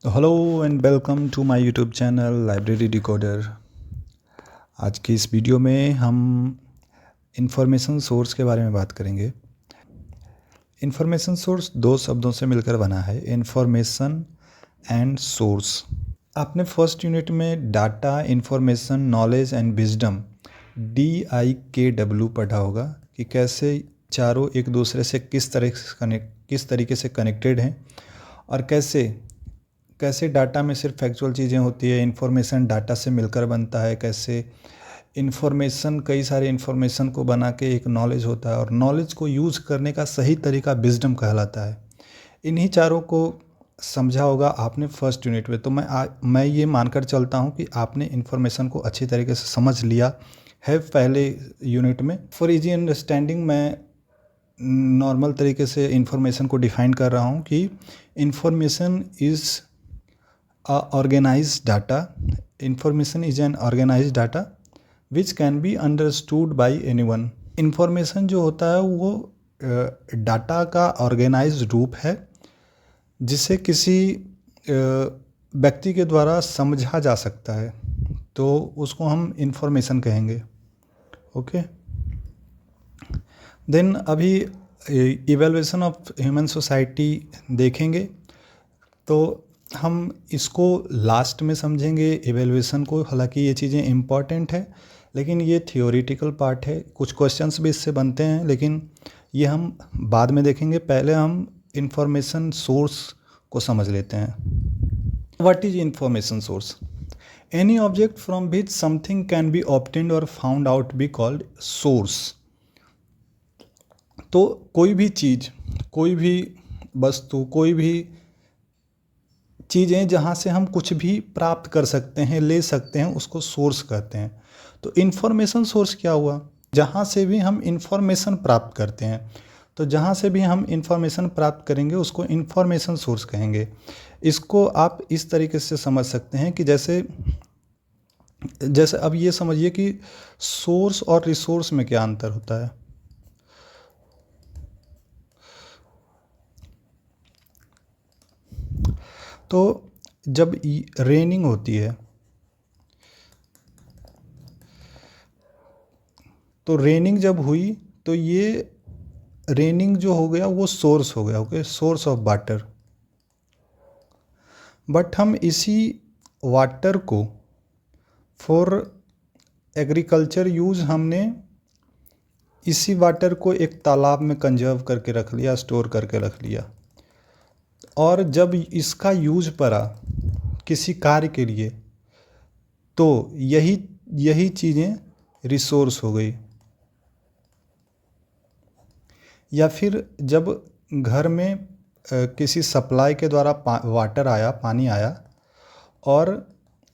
Hello and welcome to my YouTube channel library decoder. आज की इस वीडियो में हम इंफॉर्मेशन सोर्स के बारे में बात करेंगे। इंफॉर्मेशन सोर्स दो शब्दों से मिलकर बना है, इंफॉर्मेशन एंड सोर्स। आपने फर्स्ट यूनिट में data, information, knowledge and wisdom DIKW पढ़ा होगा कि कैसे चारों एक दूसरे से किस तरीके से कनेक्टेड हैं और कैसे डाटा में सिर्फ फैक्चुअल चीज़ें होती है, इन्फॉर्मेशन डाटा से मिलकर बनता है, कैसे इन्फॉर्मेशन कई सारे इन्फॉर्मेशन को बना के एक नॉलेज होता है और नॉलेज को यूज़ करने का सही तरीका विजडम कहलाता है। इन्हीं चारों को समझा होगा आपने फर्स्ट यूनिट में। तो मैं ये मानकर चलता हूँ कि आपने इन्फॉर्मेशन को अच्छी तरीके से समझ लिया है पहले यूनिट में। फॉर इजी अंडरस्टैंडिंग मैं नॉर्मल तरीके से इन्फॉर्मेशन को डिफाइन कर रहा हूँ कि information is organized data. Information is an organized data which can be understood by anyone. Information जो होता है वो डाटा का ऑर्गेनाइज्ड रूप है जिसे किसी व्यक्ति के द्वारा समझा जा सकता है, तो उसको हम इंफॉर्मेशन कहेंगे। ओके, देन अभी इवैल्यूएशन ऑफ ह्यूमन सोसाइटी देखेंगे, तो हम इसको लास्ट में समझेंगे इवैल्यूएशन को। हालांकि ये चीज़ें इम्पॉर्टेंट है लेकिन ये थियोरेटिकल पार्ट है, कुछ क्वेश्चंस भी इससे बनते हैं लेकिन ये हम बाद में देखेंगे। पहले हम इंफॉर्मेशन सोर्स को समझ लेते हैं। What is information source? Any object from which something can be obtained और found out be called source. तो कोई भी चीज़, कोई भी वस्तु, कोई भी चीज़ें जहाँ से हम कुछ भी प्राप्त कर सकते हैं, ले सकते हैं, उसको सोर्स कहते हैं। तो इन्फॉर्मेशन सोर्स क्या हुआ? जहाँ से भी हम इन्फॉर्मेशन प्राप्त करते हैं, तो जहाँ से भी हम इन्फॉर्मेशन प्राप्त करेंगे उसको इन्फॉर्मेशन सोर्स कहेंगे। इसको आप इस तरीके से समझ सकते हैं कि जैसे अब ये समझिए कि सोर्स और रिसोर्स में क्या अंतर होता है। तो जब रेनिंग होती है तो रेनिंग जब हुई तो ये रेनिंग जो हो गया वो सोर्स हो गया, okay, source of water. But हम इसी वाटर को फॉर एग्रीकल्चर यूज़ हमने इसी वाटर को एक तालाब में कंजर्व करके रख लिया, स्टोर करके रख लिया, और जब इसका यूज पड़ा किसी कार्य के लिए तो यही चीज़ें रिसोर्स हो गई। या फिर जब घर में किसी सप्लाई के द्वारा वाटर आया, पानी आया, और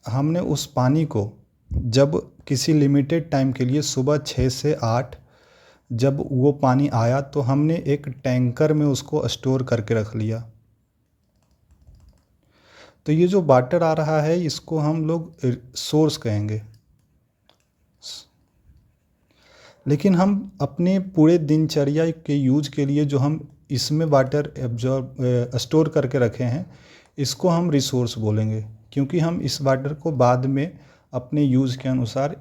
हमने उस पानी को जब किसी लिमिटेड टाइम के लिए सुबह 6 से 8 जब वो पानी आया तो हमने एक टैंकर में उसको स्टोर करके रख लिया। तो ये जो वाटर आ रहा है इसको हम लोग सोर्स कहेंगे। लेकिन हम अपने पूरे दिनचर्या के यूज के लिए जो हम इसमें वाटर एब्जॉर्ब स्टोर करके रखे हैं इसको हम रिसोर्स बोलेंगे, क्योंकि हम इस वाटर को बाद में अपने यूज़ के अनुसार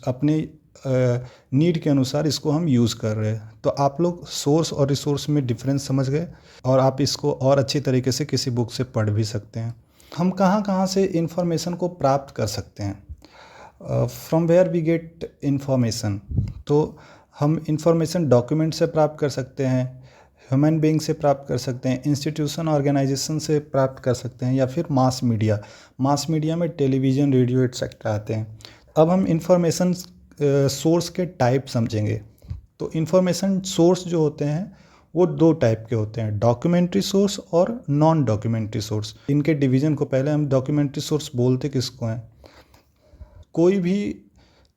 अपने नीड के अनुसार इसको हम यूज़ कर रहे हैं। तो आप लोग सोर्स और रिसोर्स में डिफरेंस समझ गए और आप इसको और अच्छी तरीके से किसी बुक से पढ़ भी सकते हैं। हम कहाँ कहाँ से इंफॉर्मेशन को प्राप्त कर सकते हैं? From where we get information. तो हम इंफॉर्मेशन डॉक्यूमेंट से प्राप्त कर सकते हैं, ह्यूमन बीइंग से प्राप्त कर सकते हैं, इंस्टीट्यूशन ऑर्गेनाइजेशन से प्राप्त कर सकते हैं, या फिर मास मीडिया में टेलीविज़न, रेडियो एट्सेट्रा आते हैं। अब हम इंफॉर्मेशन सोर्स के टाइप समझेंगे। तो इंफॉर्मेशन सोर्स जो होते हैं वो दो टाइप के होते हैं, डॉक्यूमेंट्री सोर्स और नॉन डॉक्यूमेंट्री सोर्स। इनके डिवीज़न को पहले हम डॉक्यूमेंट्री सोर्स बोलते किसको हैं? कोई भी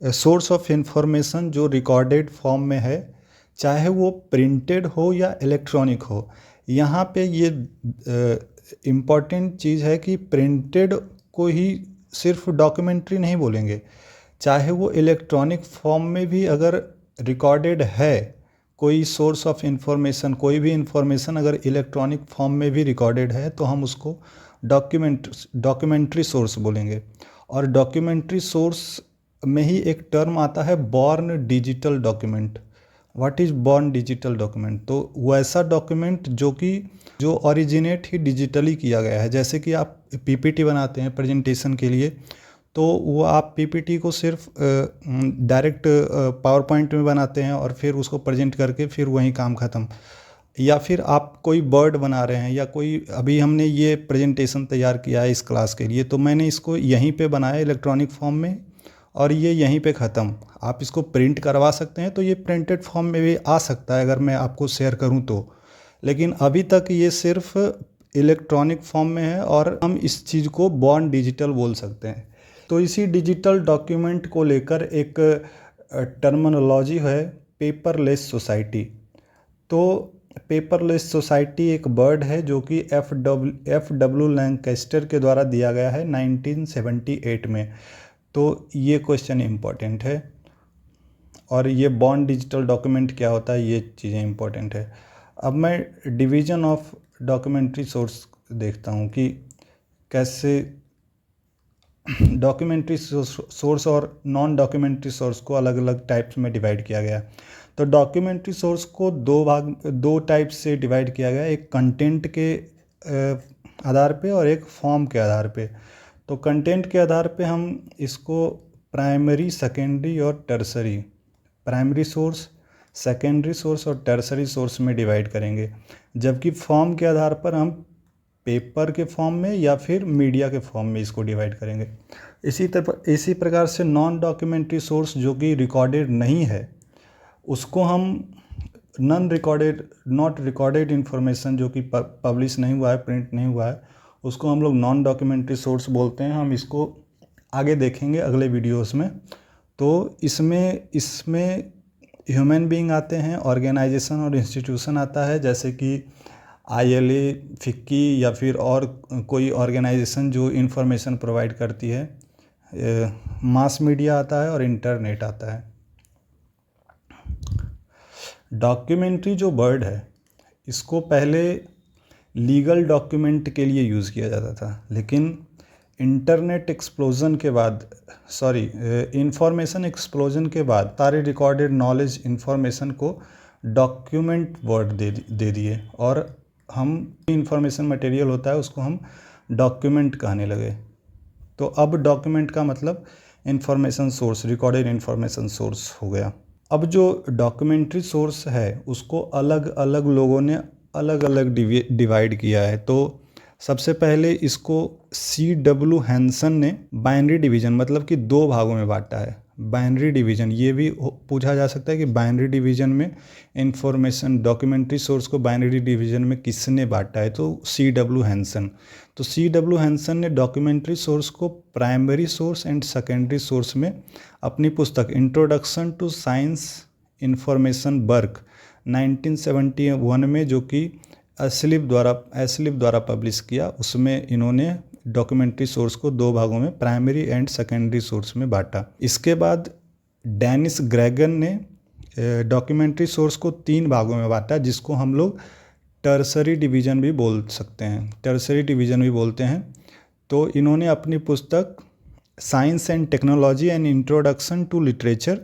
सोर्स ऑफ इंफॉर्मेशन जो रिकॉर्डेड फॉर्म में है, चाहे वो प्रिंटेड हो या इलेक्ट्रॉनिक हो। यहाँ पे ये इम्पॉर्टेंट चीज़ है कि प्रिंटेड को ही सिर्फ डॉक्यूमेंट्री नहीं बोलेंगे, चाहे वो इलेक्ट्रॉनिक फॉर्म में भी अगर रिकॉर्डेड है कोई सोर्स ऑफ इंफॉर्मेशन, कोई भी इंफॉर्मेशन अगर इलेक्ट्रॉनिक फॉर्म में भी रिकॉर्डेड है तो हम उसको डॉक्यूमेंट्री सोर्स बोलेंगे। और डॉक्यूमेंट्री सोर्स में ही एक टर्म आता है born digital document. What is born digital document? तो वैसा डॉक्यूमेंट जो ओरिजिनेट ही डिजिटली किया गया है। जैसे कि आप पीपीटी बनाते हैं प्रेजेंटेशन के लिए, तो वो आप पीपीटी को सिर्फ डायरेक्ट पावर पॉइंट में बनाते हैं और फिर उसको प्रेजेंट करके फिर वहीं काम ख़त्म। या फिर आप कोई बर्ड बना रहे हैं, या कोई अभी हमने ये प्रेजेंटेशन तैयार किया है इस क्लास के लिए, तो मैंने इसको यहीं पे बनाया इलेक्ट्रॉनिक फॉर्म में और ये यहीं पे ख़त्म। आप इसको प्रिंट करवा सकते हैं तो ये प्रिंटेड फॉर्म में भी आ सकता है अगर मैं आपको शेयर करूं तो। लेकिन अभी तक ये सिर्फ इलेक्ट्रॉनिक फॉर्म में है और हम इस चीज़ को बॉर्न डिजिटल बोल सकते हैं। तो इसी डिजिटल डॉक्यूमेंट को लेकर एक टर्मिनोलॉजी है पेपरलेस सोसाइटी। तो पेपरलेस सोसाइटी एक वर्ड है जो कि एफ डब्ल्यू लैंकेस्टर के द्वारा दिया गया है 1978 में। तो ये क्वेश्चन इम्पोर्टेंट है। और ये बॉर्न डिजिटल डॉक्यूमेंट क्या होता है, ये चीज़ें इम्पोर्टेंट है। अब मैं डिवीज़न ऑफ डॉक्यूमेंट्री सोर्स देखता हूँ कि कैसे डॉक्यूमेंट्री सोर्स और नॉन डॉक्यूमेंट्री सोर्स को अलग अलग टाइप्स में डिवाइड किया गया। तो डॉक्यूमेंट्री सोर्स को दो टाइप से डिवाइड किया गया, एक कंटेंट के आधार पे और एक फॉर्म के आधार पे। तो कंटेंट के आधार पे हम इसको प्राइमरी, सेकेंडरी और tertiary, primary source, secondary source और टर्सरी सोर्स में डिवाइड करेंगे। जबकि फॉर्म के आधार पर हम पेपर के फॉर्म में या फिर मीडिया के फॉर्म में इसको डिवाइड करेंगे। इसी प्रकार से नॉन डॉक्यूमेंट्री सोर्स जो कि रिकॉर्डेड नहीं है, उसको हम नॉट रिकॉर्डेड इन्फॉर्मेशन जो कि पब्लिश नहीं हुआ है, प्रिंट नहीं हुआ है, उसको हम लोग नॉन डॉक्यूमेंट्री सोर्स बोलते हैं। हम इसको आगे देखेंगे अगले वीडियोस में। तो इसमें ह्यूमन बीइंग आते हैं, ऑर्गेनाइजेशन और इंस्टीट्यूशन आता है, जैसे कि ILA, फिक्की या फिर और कोई ऑर्गेनाइजेशन जो इन्फॉर्मेशन प्रोवाइड करती है। मास मीडिया आता है और इंटरनेट आता है। डॉक्यूमेंट्री जो वर्ड है, इसको पहले लीगल डॉक्यूमेंट के लिए यूज़ किया जाता था, लेकिन इंटरनेट एक्सप्लोजन के बाद, इंफॉर्मेशन एक्सप्लोजन के बाद सारे रिकॉर्डेड नॉलेज इंफॉर्मेशन को डॉक्यूमेंट वर्ड दे दिए और हम इंफॉर्मेशन मटेरियल होता है उसको हम डॉक्यूमेंट कहने लगे। तो अब डॉक्यूमेंट का मतलब information source, recorded information source हो गया। अब जो डॉक्यूमेंट्री सोर्स है उसको अलग अलग लोगों ने अलग अलग डिवाइड किया है। तो सबसे पहले इसको C.W. हैंसन ने बाइनरी डिवीज़न, मतलब कि दो भागों में बांटा है। बाइनरी डिवीज़न, ये भी पूछा जा सकता है कि बाइनरी डिवीज़न में इंफॉर्मेशन, डॉक्यूमेंट्री सोर्स को बाइनरी डिवीज़न में किसने बांटा है? तो C.W. हैंसन। तो C.W. हैंसन ने डॉक्यूमेंट्री सोर्स को primary source and secondary source में अपनी पुस्तक introduction to science information work 1971 में, जो कि एस्लिप द्वारा पब्लिश किया, उसमें इन्होंने डॉक्यूमेंट्री सोर्स को दो भागों में, प्राइमरी एंड सेकेंडरी सोर्स में बांटा। इसके बाद डेनिस ग्रेगन ने डॉक्यूमेंट्री सोर्स को तीन भागों में बांटा, जिसको हम लोग टर्सरी डिवीज़न भी बोल सकते हैं, टर्सरी डिवीज़न भी बोलते हैं। तो इन्होंने अपनी पुस्तक science and technology and introduction to literature,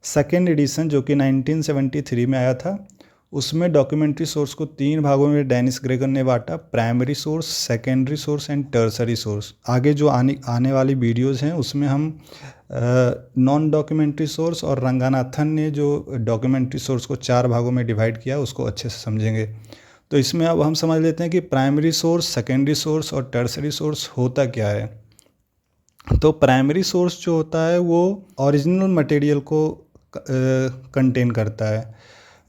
second edition, जो कि 1973 में आया था, उसमें डॉक्यूमेंट्री सोर्स को तीन भागों में डेनिस ग्रेगन ने बांटा, primary source, secondary source and tertiary source. आगे जो आने वाली वीडियोस हैं उसमें हम नॉन डॉक्यूमेंट्री सोर्स और रंगानाथन ने जो डॉक्यूमेंट्री सोर्स को चार भागों में डिवाइड किया उसको अच्छे से समझेंगे। तो इसमें अब हम समझ लेते हैं कि प्राइमरी सोर्स, सेकेंडरी सोर्स और टर्सरी सोर्स होता क्या है। तो प्राइमरी सोर्स जो होता है वो ओरिजिनल मटेरियल को कंटेन करता है,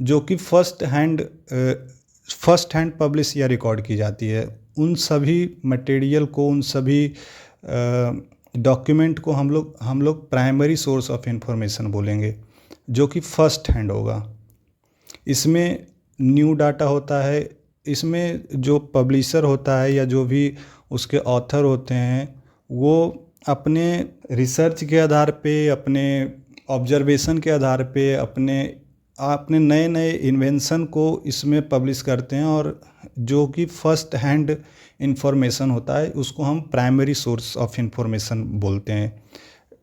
जो कि फर्स्ट हैंड पब्लिश या रिकॉर्ड की जाती है। उन सभी मटेरियल को, उन सभी डॉक्यूमेंट को हम लोग प्राइमरी सोर्स ऑफ इंफॉर्मेशन बोलेंगे, जो कि फर्स्ट हैंड होगा। इसमें न्यू डाटा होता है, इसमें जो पब्लिशर होता है या जो भी उसके ऑथर होते हैं वो अपने रिसर्च के आधार पे, अपने ऑब्जर्वेशन के आधार पे, अपने नए नए इन्वेंशन को इसमें पब्लिश करते हैं, और जो कि फर्स्ट हैंड इंफॉर्मेशन होता है उसको हम प्राइमरी सोर्स ऑफ इंफॉर्मेशन बोलते हैं।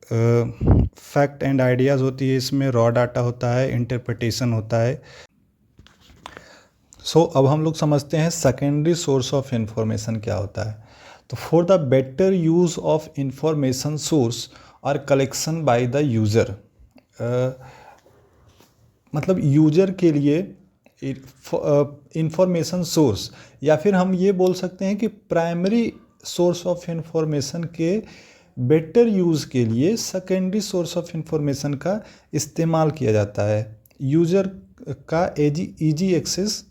फैक्ट एंड आइडियाज़ होती है, इसमें रॉ डाटा होता है, इंटरप्रिटेशन होता है। अब हम लोग समझते हैं सेकेंडरी सोर्स ऑफ इंफॉर्मेशन क्या होता है। तो for the better use of information source और कलेक्शन बाय द यूज़र, मतलब यूजर के लिए इंफॉर्मेशन सोर्स, या फिर हम ये बोल सकते हैं कि प्राइमरी सोर्स ऑफ इंफॉर्मेशन के बेटर यूज़ के लिए सेकेंडरी सोर्स ऑफ इंफॉर्मेशन का इस्तेमाल किया जाता है। यूज़र का इजी एक्सेस,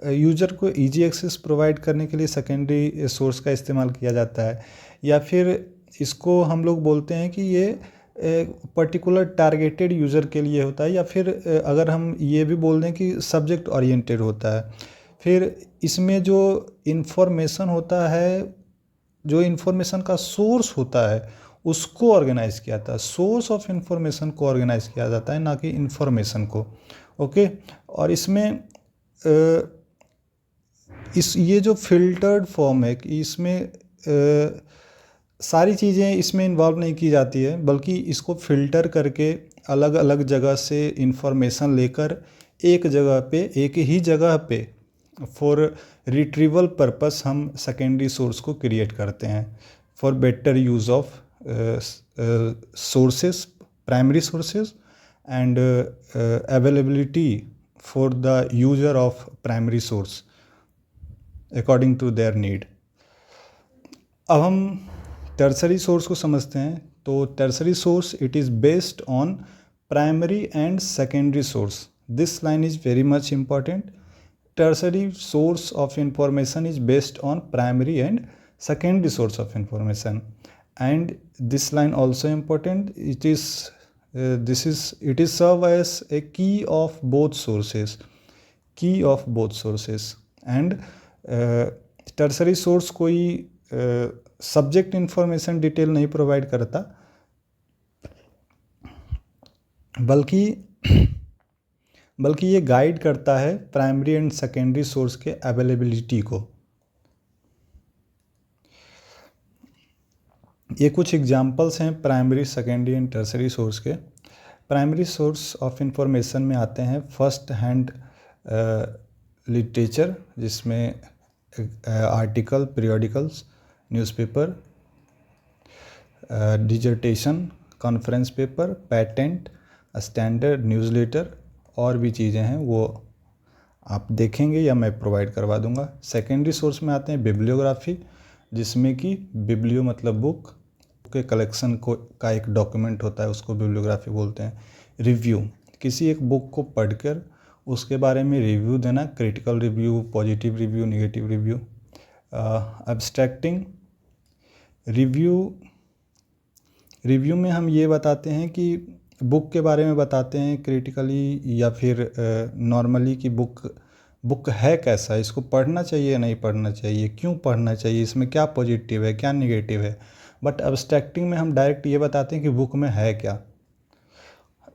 यूज़र को इजी एक्सेस प्रोवाइड करने के लिए सेकेंडरी सोर्स का इस्तेमाल किया जाता है, या फिर इसको हम लोग बोलते हैं कि ये पर्टिकुलर टारगेटेड यूज़र के लिए होता है, या फिर अगर हम ये भी बोल दें कि सब्जेक्ट ओरिएंटेड होता है। फिर इसमें जो इन्फॉर्मेशन होता है, जो इन्फॉर्मेशन का सोर्स होता है उसको ऑर्गेनाइज किया जाता है। सोर्स ऑफ इन्फॉर्मेशन को ऑर्गेनाइज किया जाता है, ना कि इन्फॉर्मेशन को। ओके, और इसमें ये जो फिल्टर्ड फॉर्म है कि इसमें सारी चीज़ें इसमें इन्वॉल्व नहीं की जाती है, बल्कि इसको फ़िल्टर करके अलग अलग जगह से इंफॉर्मेशन लेकर एक जगह पे, एक ही जगह पे फॉर रिट्रीवल पर्पस हम सेकेंडरी सोर्स को क्रिएट करते हैं for better use of sources, primary sources and availability for the user of primary source according to their need. अब हम टर्सरी सोर्स को समझते हैं। तो tertiary source it is based on primary and secondary source. This line is very much important. Tertiary source of information is based on primary and secondary source of information, and this line also important. It is serve as a key of both sources, and tertiary source कोई subject information detail नहीं provide करता, बल्कि ये guide करता है primary and secondary source के availability को। ये कुछ एग्जांपल्स हैं primary, secondary and tertiary source के। प्राइमरी सोर्स ऑफ इंफॉर्मेशन में आते हैं फर्स्ट हैंड लिटरेचर, जिसमें article, periodicals, newspaper, dissertation, conference paper, patent, standard, newsletter और भी चीज़ें हैं, वो आप देखेंगे या मैं प्रोवाइड करवा दूंगा। सेकेंडरी सोर्स में आते हैं बिब्लियोग्राफी, जिसमें कि बिब्लियो मतलब बुक के कलेक्शन को का एक डॉक्यूमेंट होता है, उसको बिब्लियोग्राफी बोलते हैं। रिव्यू, किसी एक बुक को पढ़कर उसके बारे में रिव्यू देना, critical review, positive review, negative review. Abstracting, review में हम ये बताते हैं कि बुक के बारे में बताते हैं क्रिटिकली या फिर नॉर्मली कि बुक है कैसा, इसको पढ़ना चाहिए नहीं पढ़ना चाहिए, क्यों पढ़ना चाहिए, इसमें क्या पॉजिटिव है क्या नेगेटिव है। बट एब्स्ट्रैक्टिंग में हम डायरेक्ट ये बताते हैं कि बुक में है क्या।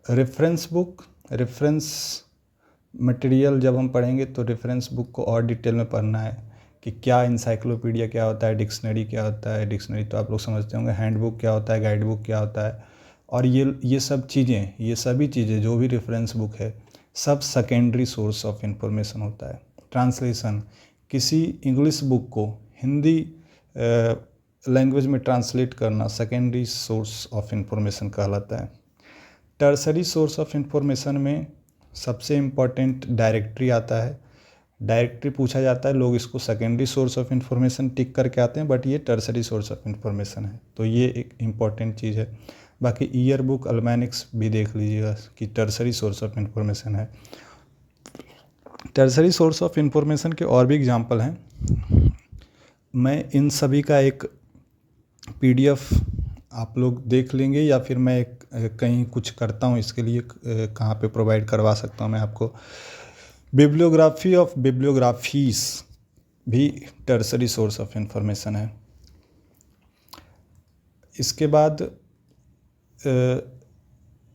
रेफरेंस बुक, रेफरेंस मटेरियल जब हम पढ़ेंगे तो रेफरेंस बुक को और डिटेल में पढ़ना है कि क्या इंसाइक्लोपीडिया क्या होता है, डिक्शनरी क्या होता है, डिक्शनरी तो आप लोग समझते होंगे, हैंडबुक क्या होता है, गाइड बुक क्या होता है। और ये सब चीज़ें, ये सभी चीज़ें जो भी रेफरेंस बुक है सब सेकेंडरी सोर्स ऑफ इंफॉर्मेशन होता है। ट्रांसलेशन, किसी इंग्लिश बुक को हिंदी लैंग्वेज में ट्रांसलेट करना सेकेंडरी सोर्स ऑफ इंफॉर्मेशन कहलाता है। टर्सरी सोर्स ऑफ इंफॉर्मेशन में सबसे इम्पॉर्टेंट डायरेक्टरी आता है। डायरेक्टरी पूछा जाता है, लोग इसको सेकेंडरी सोर्स ऑफ इंफॉर्मेशन टिक करके आते हैं, बट ये टर्सरी सोर्स ऑफ इंफॉर्मेशन है, तो ये एक इम्पॉर्टेंट चीज़ है। बाकी ईयर बुक, अल्मैनिक्स भी देख लीजिएगा कि टर्सरी सोर्स ऑफ इंफॉर्मेशन है। टर्सरी सोर्स ऑफ इंफॉर्मेशन के और भी एग्जांपल हैं, मैं इन सभी का एक PDF आप लोग देख लेंगे, या फिर मैं कहीं कुछ करता हूँ इसके लिए कहाँ पे प्रोवाइड करवा सकता हूँ मैं आपको। बिब्लियोग्राफी ऑफ बिब्लियोग्राफीज भी टर्सरी सोर्स ऑफ इंफॉर्मेशन है। इसके बाद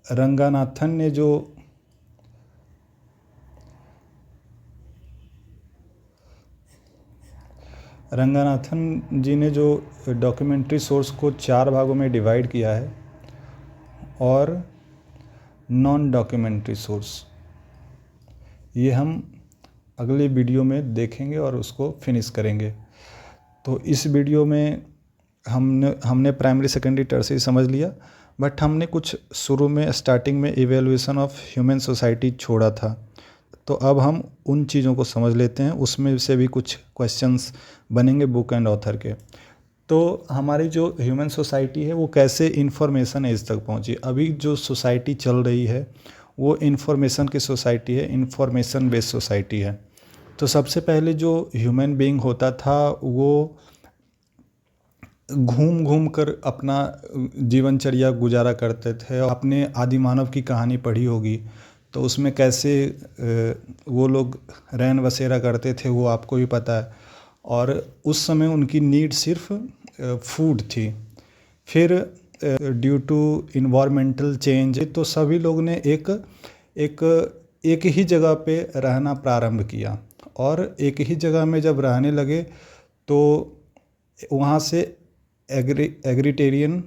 रंगानाथन ने जो रंगनाथन जी ने जो डॉक्यूमेंट्री सोर्स को 4 भागों में डिवाइड किया है, और नॉन डॉक्यूमेंट्री सोर्स, ये हम अगले वीडियो में देखेंगे और उसको फिनिश करेंगे। तो इस वीडियो में हमने प्राइमरी, सेकेंडरी, टर्शियरी समझ लिया, बट हमने कुछ शुरू में स्टार्टिंग में इवैल्यूएशन ऑफ ह्यूमन सोसाइटी छोड़ा था। तो अब हम उन चीज़ों को समझ लेते हैं, उसमें से भी कुछ क्वेश्चंस बनेंगे बुक एंड ऑथर के। तो हमारी जो ह्यूमन सोसाइटी है वो कैसे इंफॉर्मेशन एज तक पहुंची। अभी जो सोसाइटी चल रही है वो इंफॉर्मेशन की सोसाइटी है, इंफॉर्मेशन बेस्ड सोसाइटी है। तो सबसे पहले जो ह्यूमन बीइंग होता था वो घूम घूम कर अपना जीवनचर्या गुजारा करते थे। आपने आदि मानव की कहानी पढ़ी होगी, तो उसमें कैसे वो लोग रैन बसेरा करते थे वो आपको भी पता है। और उस समय उनकी नीड सिर्फ फूड थी। फिर ड्यू टू इन्वायरमेंटल चेंज तो सभी लोग ने एक ही जगह पे रहना प्रारंभ किया, और एक ही जगह में जब रहने लगे तो वहाँ से एग्रीटेरियन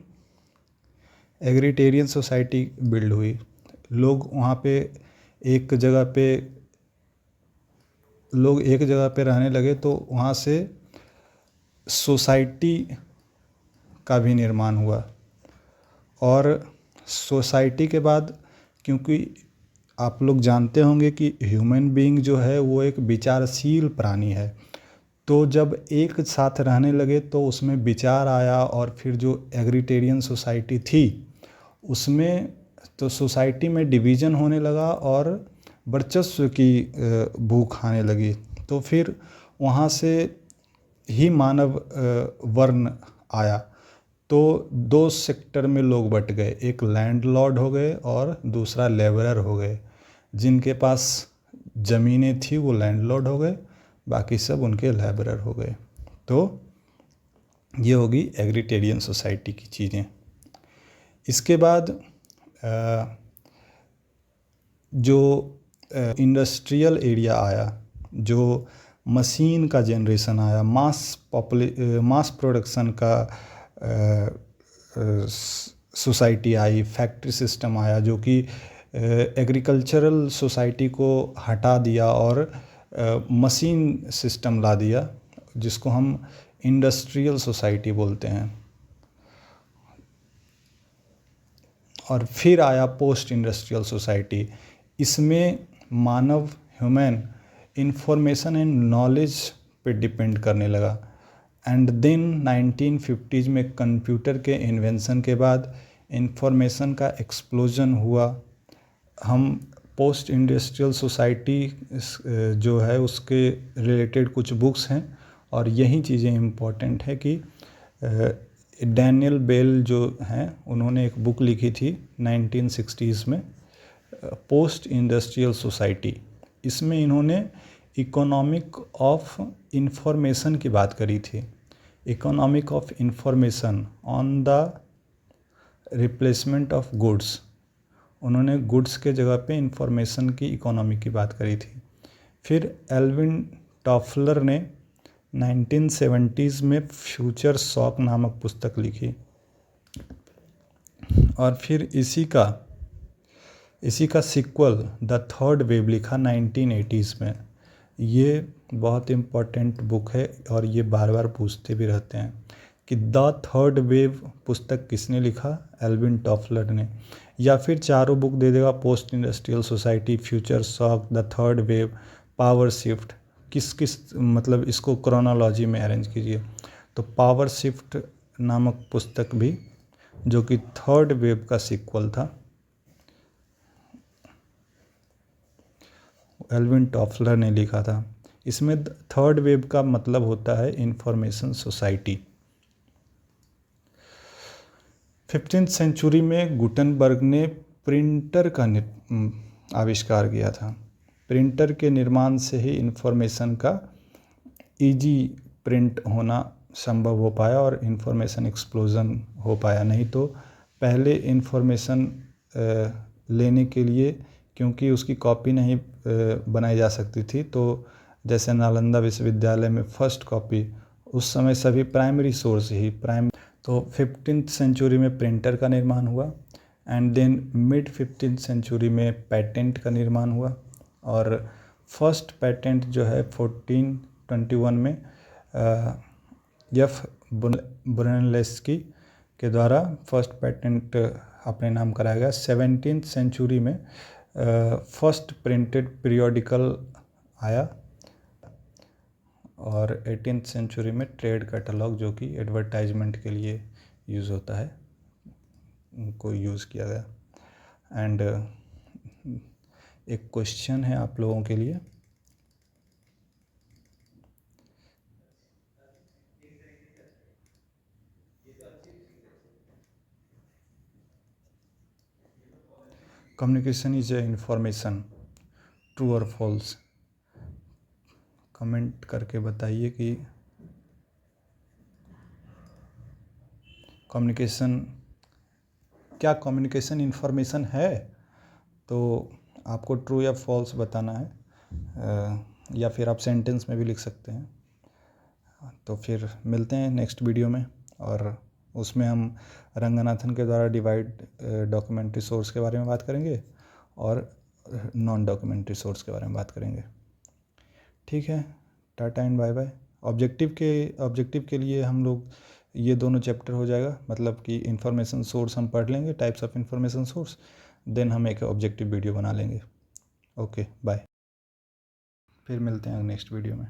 सोसाइटी बिल्ड हुई। लोग वहाँ पे एक जगह पे रहने लगे, तो वहाँ से सोसाइटी का भी निर्माण हुआ। और सोसाइटी के बाद, क्योंकि आप लोग जानते होंगे कि ह्यूमन बीइंग जो है वो एक विचारशील प्राणी है, तो जब एक साथ रहने लगे तो उसमें विचार आया, और फिर जो एग्रीटेरियन सोसाइटी थी उसमें तो सोसाइटी में डिवीज़न होने लगा और वर्चस्व की भूख आने लगी। तो फिर वहाँ से ही मानव वर्ण आया। तो 2 सेक्टर में लोग बट गए, एक लैंडलॉर्ड हो गए और दूसरा लेबरर हो गए। जिनके पास ज़मीनें थी वो लैंडलॉर्ड हो गए, बाकी सब उनके लेबरर हो गए। तो ये होगी एग्रीटेरियन सोसाइटी की चीज़ें। इसके बाद जो इंडस्ट्रियल एरिया आया, जो मशीन का जनरेशन आया, मास प्रोडक्शन का सोसाइटी आई, फैक्ट्री सिस्टम आया, जो कि एग्रीकल्चरल सोसाइटी को हटा दिया और मशीन सिस्टम ला दिया, जिसको हम इंडस्ट्रियल सोसाइटी बोलते हैं। और फिर आया पोस्ट इंडस्ट्रियल सोसाइटी। इसमें मानव, ह्यूमन, इंफॉर्मेशन एंड नॉलेज पे डिपेंड करने लगा। एंड देन 1950s में कंप्यूटर के इन्वेंशन के बाद इंफॉर्मेशन का एक्सप्लोजन हुआ। हम पोस्ट इंडस्ट्रियल सोसाइटी जो है उसके रिलेटेड कुछ बुक्स हैं, और यही चीज़ें इम्पॉर्टेंट है कि डैनियल बेल जो हैं उन्होंने एक बुक लिखी थी 1960s में, पोस्ट इंडस्ट्रियल सोसाइटी। इसमें इन्होंने इकोनॉमिक ऑफ इंफॉर्मेशन की बात करी थी। Economic of information on the replacement of goods. उन्होंने गुड्स के जगह पे इंफॉर्मेशन की इकोनॉमी की बात करी थी। फिर एल्विन टॉफलर ने 1970s में फ्यूचर शॉक नामक पुस्तक लिखी, और फिर इसी का सिक्वल द थर्ड वेव लिखा 1980s में। ये बहुत इम्पोर्टेंट बुक है और ये बार बार पूछते भी रहते हैं कि द थर्ड वेव पुस्तक किसने लिखा, एल्विन टॉफलर ने, या फिर चारों बुक दे देगा, post industrial society, future shock, the third wave, power shift. किस मतलब इसको क्रोनोलॉजी में अरेंज कीजिए। तो पावर शिफ्ट नामक पुस्तक भी, जो कि थर्ड वेव का सिक्वल था, एल्विन टॉफलर ने लिखा था। इसमें थर्ड वेव का मतलब होता है इंफॉर्मेशन सोसाइटी। 15th सेंचुरी में गुटेनबर्ग ने प्रिंटर का आविष्कार किया था। प्रिंटर के निर्माण से ही इंफॉर्मेशन का इजी प्रिंट होना संभव हो पाया और इंफॉर्मेशन एक्सप्लोजन हो पाया। नहीं तो पहले इंफॉर्मेशन लेने के लिए, क्योंकि उसकी कॉपी नहीं बनाई जा सकती थी, तो जैसे नालंदा विश्वविद्यालय में फर्स्ट कॉपी उस समय सभी प्राइमरी सोर्स ही तो 15th सेंचुरी में प्रिंटर का निर्माण हुआ and then mid 15th century में पेटेंट का निर्माण हुआ और फर्स्ट पेटेंट जो है 1421 में एफ ब्रुनलेस्की के द्वारा फर्स्ट पेटेंट अपने नाम कराया गया। 17th सेंचुरी में फर्स्ट प्रिंटेड पीरियोडिकल आया और 18th सेंचुरी में ट्रेड कैटलॉग जो कि एडवर्टाइजमेंट के लिए यूज़ होता है उनको यूज़ किया गया। एंड एक क्वेश्चन है आप लोगों के लिए, communication is a information, true और फॉल्स? कमेंट करके बताइए कि कम्युनिकेशन इंफॉर्मेशन है, तो आपको ट्रू या फॉल्स बताना है या फिर आप सेंटेंस में भी लिख सकते हैं। तो फिर मिलते हैं नेक्स्ट वीडियो में और उसमें हम रंगनाथन के द्वारा डिवाइड डॉक्यूमेंट्री सोर्स के बारे में बात करेंगे और नॉन डॉक्यूमेंट्री सोर्स के बारे में बात करेंगे। ठीक है, tata and bye bye. Objective के लिए हम लोग ये दोनों चैप्टर हो जाएगा, मतलब कि इंफॉर्मेशन सोर्स हम पढ़ लेंगे, types of information source, then हम एक ऑब्जेक्टिव वीडियो बना लेंगे। ओके बाय, फिर मिलते हैं नेक्स्ट वीडियो में।